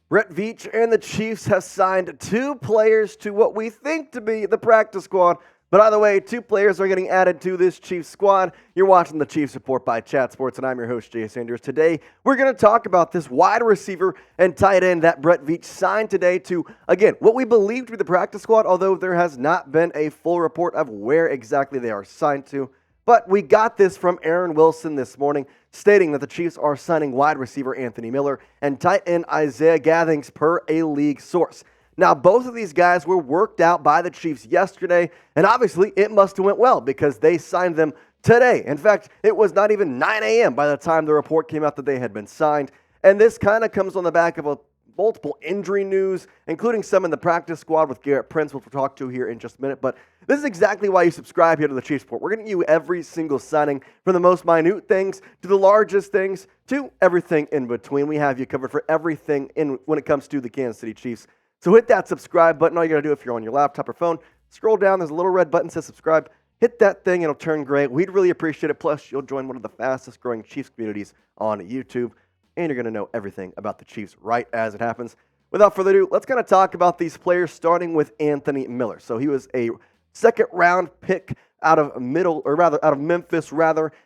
Brett Veach and the Chiefs have signed two players to what we think to be the practice squad. But either way, two players are getting added to this Chiefs squad. You're watching the Chiefs Report by Chat Sports, and I'm your host, Jay Sanders. Today, we're going to talk about this wide receiver and tight end that Brett Veach signed today to, again, what we believe to be the practice squad, although there has not been a full report of where exactly they are signed to. But we got this from Aaron Wilson this morning, stating that the Chiefs are signing wide receiver Anthony Miller and tight end Izaiah Gathings per a league source. Now, both of these guys were worked out by the Chiefs yesterday, and obviously it must have went well because they signed them today. In fact, it was not even 9 a.m. by the time the report came out that they had been signed. And this kind of comes on the back of multiple injury news, including some in the practice squad with Garrett Prince, which we'll talk to here in just a minute. But this is exactly why you subscribe here to the Chiefs Report. We're going to give you every single signing, from the most minute things to the largest things to everything in between. We have you covered for everything when it comes to the Kansas City Chiefs. So hit that subscribe button. All you got to do if you're on your laptop or phone, scroll down. There's a little red button that says subscribe. Hit that thing. It'll turn gray. We'd really appreciate it. Plus, you'll join one of the fastest growing Chiefs communities on YouTube, and you're going to know everything about the Chiefs right as it happens. Without further ado, let's kind of talk about these players, starting with Anthony Miller. So he was a second-round pick out of Memphis,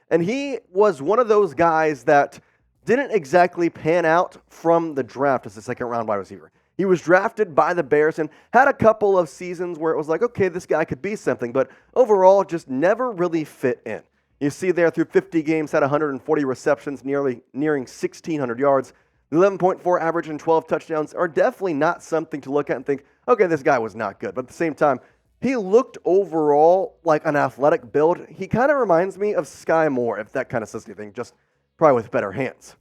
and he was one of those guys that didn't exactly pan out from the draft as a second-round wide receiver. He was drafted by the Bears and had a couple of seasons where it was like, okay, this guy could be something, but overall just never really fit in. You see there through 50 games, had 140 receptions, nearing 1,600 yards. 11.4 average and 12 touchdowns are definitely not something to look at and think, okay, this guy was not good. But at the same time, he looked overall like an athletic build. He kind of reminds me of Skyy Moore, if that kind of says anything, just probably with better hands.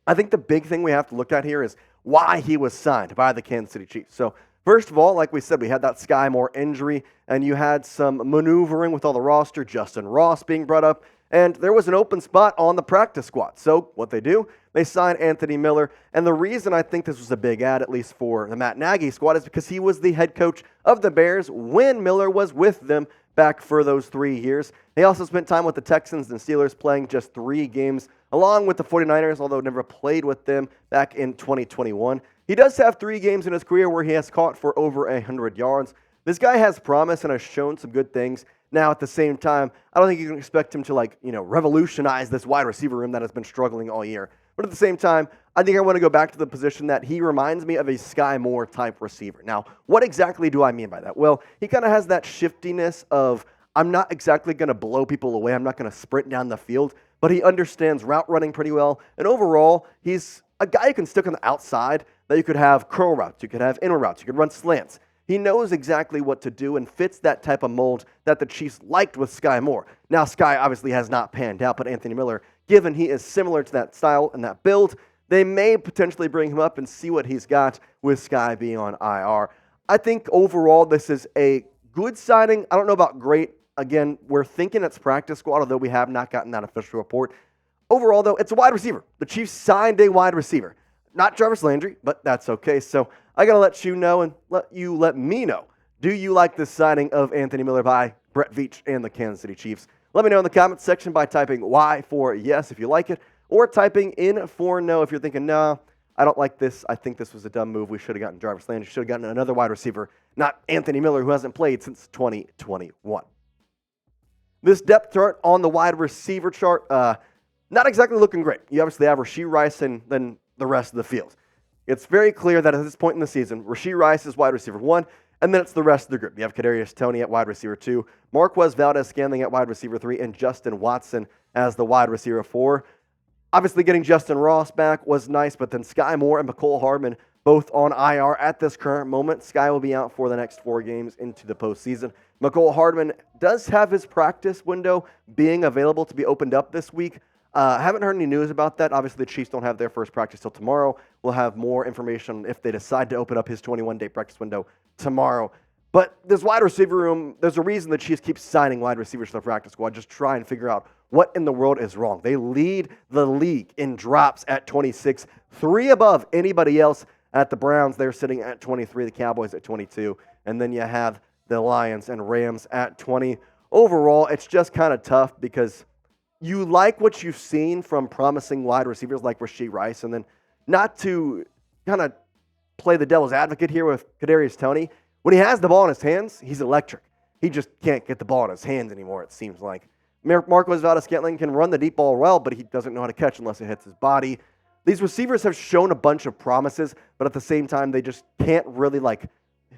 I think the big thing we have to look at here is why he was signed by the Kansas City Chiefs. So first of all, like we said, we had that Skyy Moore injury, and you had some maneuvering with all the roster, Justin Ross being brought up, and there was an open spot on the practice squad. So what they do, they sign Anthony Miller. And the reason I think this was a big ad, at least for the Matt Nagy squad, is because he was the head coach of the Bears when Miller was with them back for those 3 years. He also spent time with the Texans and Steelers, playing just 3 games, along with the 49ers, although never played with them back in 2021. He does have 3 games in his career where he has caught for over 100 yards. This guy has promise and has shown some good things. Now, at the same time, I don't think you can expect him to, revolutionize this wide receiver room that has been struggling all year. But at the same time, I think I want to go back to the position that he reminds me of a Skyy Moore type receiver. Now, what exactly do I mean by that? Well, he kind of has that shiftiness of, I'm not exactly going to blow people away. I'm not going to sprint down the field, but he understands route running pretty well. And overall, he's a guy you can stick on the outside, that you could have curl routes, you could have inner routes, you could run slants. He knows exactly what to do and fits that type of mold that the Chiefs liked with Skyy Moore. Now, Skyy obviously has not panned out, but Anthony Miller, given he is similar to that style and that build, they may potentially bring him up and see what he's got with Skyy being on IR. I think overall this is a good signing. I don't know about great. Again, we're thinking it's practice squad, although we have not gotten that official report. Overall, though, it's a wide receiver. The Chiefs signed a wide receiver. Not Jarvis Landry, but that's okay. So I got to let you know and let me know. Do you like this signing of Anthony Miller by Brett Veach and the Kansas City Chiefs? Let me know in the comments section by typing Y for yes if you like it, or typing in for no if you're thinking, no, I don't like this. I think this was a dumb move. We should have gotten Jarvis Landry. Should have gotten another wide receiver, not Anthony Miller, who hasn't played since 2021. This depth chart on the wide receiver chart, not exactly looking great. You obviously have Rashee Rice and then the rest of the field. It's very clear that at this point in the season, Rashee Rice is wide receiver 1, and then it's the rest of the group. You have Kadarius Toney at wide receiver 2, Marquez Valdes-Scantling at wide receiver 3, and Justin Watson as the wide receiver 4. Obviously, getting Justin Ross back was nice, but then Skyy Moore and Mecole Hardman both on IR at this current moment. Skyy will be out for the next 4 games into the postseason. Mecole Hardman does have his practice window being available to be opened up this week. Haven't heard any news about that. Obviously, the Chiefs don't have their first practice till tomorrow. We'll have more information if they decide to open up his 21-day practice window tomorrow. But this wide receiver room, there's a reason the Chiefs keep signing wide receivers to the practice squad. Just try and figure out what in the world is wrong. They lead the league in drops at 26, 3 above anybody else. At the Browns, they're sitting at 23, the Cowboys at 22, and then you have the Lions and Rams at 20. Overall, it's just kind of tough because you like what you've seen from promising wide receivers like Rashee Rice, and then not to kind of play the devil's advocate here with Kadarius Toney. When he has the ball in his hands, he's electric. He just can't get the ball in his hands anymore, it seems like. Marquez Valdes-Scantling can run the deep ball well, but he doesn't know how to catch unless it hits his body. These receivers have shown a bunch of promises, but at the same time, they just can't really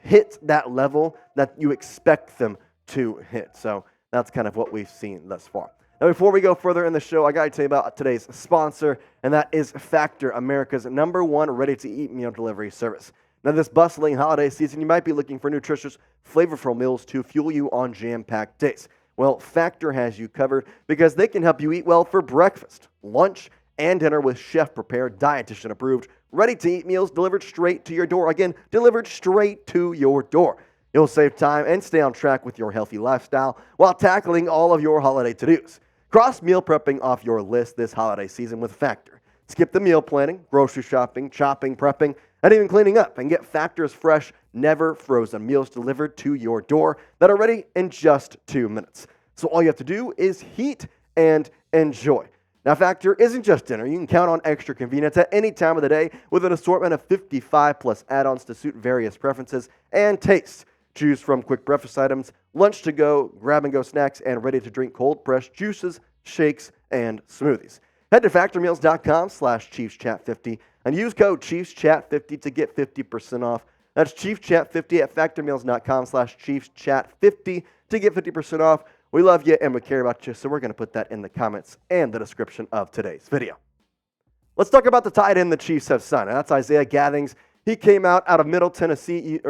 hit that level that you expect them to hit. So that's kind of what we've seen thus far. Now, before we go further in the show, I got to tell you about today's sponsor, and that is Factor, America's #1 ready-to-eat meal delivery service. Now, this bustling holiday season, you might be looking for nutritious, flavorful meals to fuel you on jam-packed days. Well, Factor has you covered because they can help you eat well for breakfast, lunch, and dinner with chef-prepared, dietitian-approved, ready-to-eat meals delivered straight to your door. Again, delivered straight to your door. You'll save time and stay on track with your healthy lifestyle while tackling all of your holiday to-dos. Cross meal prepping off your list this holiday season with Factor. Skip the meal planning, grocery shopping, chopping, prepping, and even cleaning up, and get Factor's fresh, never frozen meals delivered to your door that are ready in just 2 minutes. So all you have to do is heat and enjoy. Now, Factor isn't just dinner. You can count on extra convenience at any time of the day with an assortment of 55 plus add-ons to suit various preferences and tastes. Choose from quick breakfast items, lunch to go, grab-and-go snacks, and ready-to-drink cold-pressed juices, shakes, and smoothies. Head to factormeals.com/ChiefsChat50 and use code ChiefsChat50 to get 50% off. That's ChiefsChat50 at factormeals.com/ChiefsChat50 to get 50% off. We love you and we care about you, so we're going to put that in the comments and the description of today's video. Let's talk about the tight end the Chiefs have signed. That's Izaiah Gathings. He came out of Middle Tennessee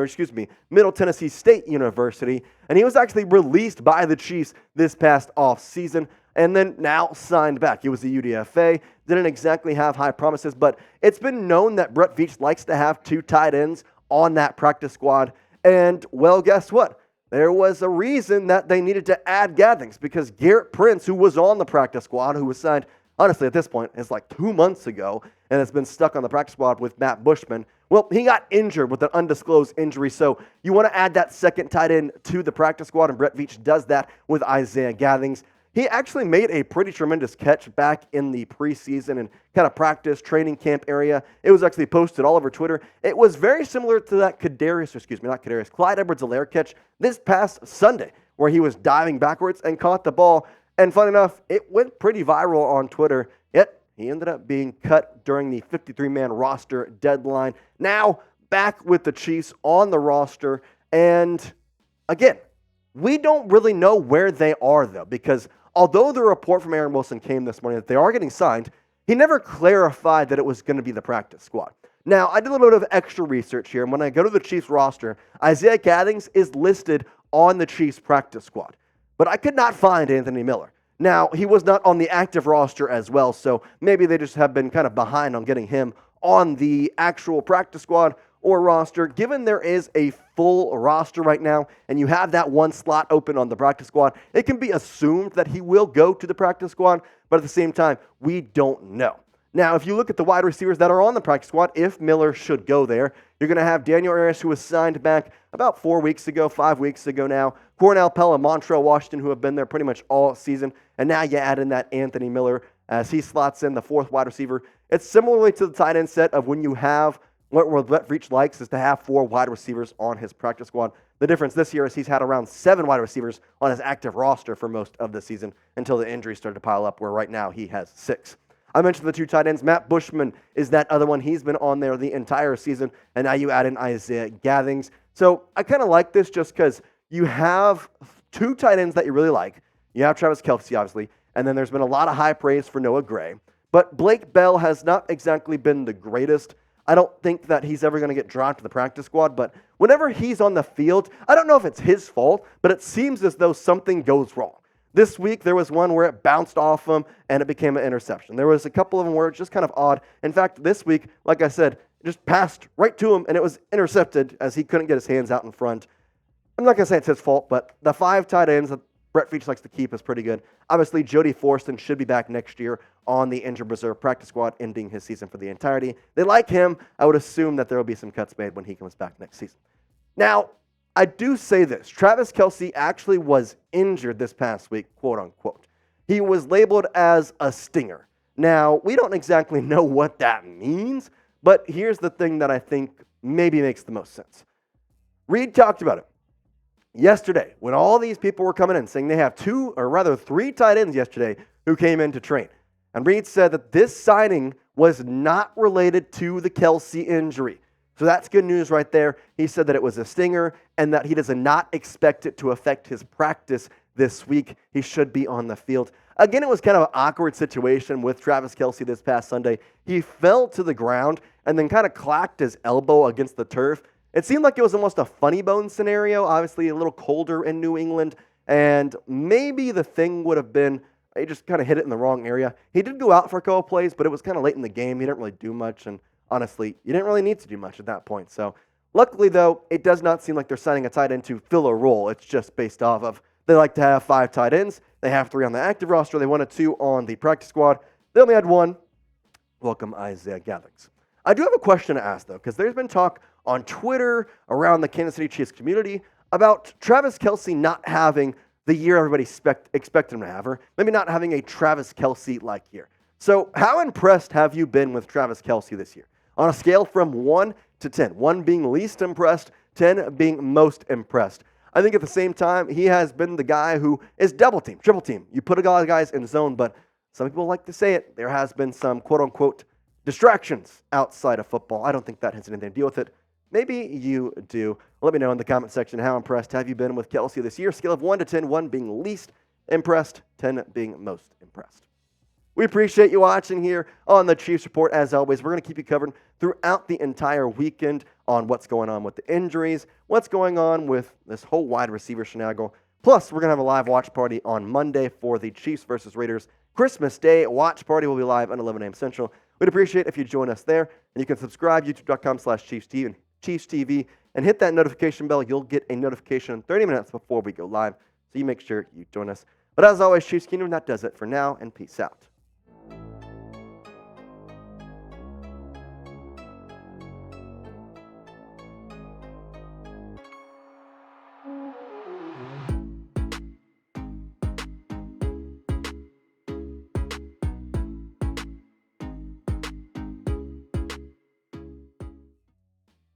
State University, and he was actually released by the Chiefs this past offseason and then now signed back. He was a UDFA, didn't exactly have high promises, but it's been known that Brett Veach likes to have 2 tight ends on that practice squad. And, well, guess what? There was a reason that they needed to add Gathings because Garrett Prince, who was on the practice squad, who was signed, honestly, at this point, is 2 months ago and has been stuck on the practice squad with Matt Bushman. Well, he got injured with an undisclosed injury, so you want to add that second tight end to the practice squad, and Brett Veach does that with Izaiah Gathings. He actually made a pretty tremendous catch back in the preseason and kind of practice training camp area. It was actually posted all over Twitter. It was very similar to that Clyde Edwards-Helaire catch this past Sunday, where he was diving backwards and caught the ball. And fun enough, it went pretty viral on Twitter, yet he ended up being cut during the 53-man roster deadline. Now, back with the Chiefs on the roster. And again, we don't really know where they are, though, because although the report from Aaron Wilson came this morning that they are getting signed, he never clarified that it was going to be the practice squad. Now, I did a little bit of extra research here, and when I go to the Chiefs roster, Izaiah Gathings is listed on the Chiefs practice squad. But I could not find Anthony Miller. Now, he was not on the active roster as well, so maybe they just have been kind of behind on getting him on the actual practice squad or roster. Given there is a full roster right now, and you have that one slot open on the practice squad, it can be assumed that he will go to the practice squad, but at the same time, we don't know. Now, if you look at the wide receivers that are on the practice squad, if Miller should go there, you're going to have Daniel Harris, who was signed back about 5 weeks ago now. Cornell Pell and Montrell Washington, who have been there pretty much all season. And now you add in that Anthony Miller as he slots in the 4th wide receiver. It's similarly to the tight end set of when you have what Brett Veach likes is to have 4 wide receivers on his practice squad. The difference this year is he's had around 7 wide receivers on his active roster for most of the season until the injuries started to pile up, where right now he has 6. I mentioned the 2 tight ends. Matt Bushman is that other one. He's been on there the entire season, and now you add in Izaiah Gathings. So I kind of like this just because you have 2 tight ends that you really like. You have Travis Kelce, obviously, and then there's been a lot of high praise for Noah Gray. But Blake Bell has not exactly been the greatest. I don't think that he's ever going to get dropped to the practice squad, but whenever he's on the field, I don't know if it's his fault, but it seems as though something goes wrong. This week, there was one where it bounced off him, and it became an interception. There was a couple of them where it's just kind of odd. In fact, this week, like I said, it just passed right to him, and it was intercepted as he couldn't get his hands out in front. I'm not going to say it's his fault, but the 5 tight ends that Brett Veach likes to keep is pretty good. Obviously, Jody Forston should be back next year on the injured reserve practice squad, ending his season for the entirety. They like him. I would assume that there will be some cuts made when he comes back next season. Now, I do say this. Travis Kelce actually was injured this past week, quote unquote. He was labeled as a stinger. Now, we don't exactly know what that means, but here's the thing that I think maybe makes the most sense. Reed talked about it yesterday when all these people were coming in saying they have three tight ends yesterday who came in to train. And Reed said that this signing was not related to the Kelce injury. So that's good news right there. He said that it was a stinger and that he does not expect it to affect his practice this week. He should be on the field. Again, it was kind of an awkward situation with Travis Kelce this past Sunday. He fell to the ground and then kind of clacked his elbow against the turf. It seemed like it was almost a funny bone scenario, obviously a little colder in New England, and maybe the thing would have been he just kind of hit it in the wrong area. He did go out for a couple plays, but it was kind of late in the game. He didn't really do much, and honestly, you didn't really need to do much at that point. So luckily, though, it does not seem like they're signing a tight end to fill a role. It's just based off of they like to have 5 tight ends. They have 3 on the active roster. They wanted 2 on the practice squad. They only had 1. Welcome, Izaiah Gathings. I do have a question to ask, though, because there's been talk on Twitter around the Kansas City Chiefs community about Travis Kelce not having the year everybody expected him to have, or maybe not having a Travis Kelce-like year. So how impressed have you been with Travis Kelce this year? On a scale from 1 to 10, 1 being least impressed, 10 being most impressed. I think at the same time, he has been the guy who is double team, triple team. You put a lot of guys in zone, but some people like to say it. There has been some quote-unquote distractions outside of football. I don't think that has anything to deal with it. Maybe you do. Let me know in the comment section how impressed have you been with Kelce this year. Scale of 1 to 10, 1 being least impressed, 10 being most impressed. We appreciate you watching here on the Chiefs Report. As always, we're going to keep you covered throughout the entire weekend on what's going on with the injuries, what's going on with this whole wide receiver shenanigan. Plus, we're going to have a live watch party on Monday for the Chiefs versus Raiders Christmas Day. Watch party will be live at 11 a.m. Central. We'd appreciate if you join us there. And you can subscribe, youtube.com/ChiefsTV, and hit that notification bell. You'll get a notification 30 minutes before we go live. So you make sure you join us. But as always, Chiefs Kingdom, that does it for now, and peace out.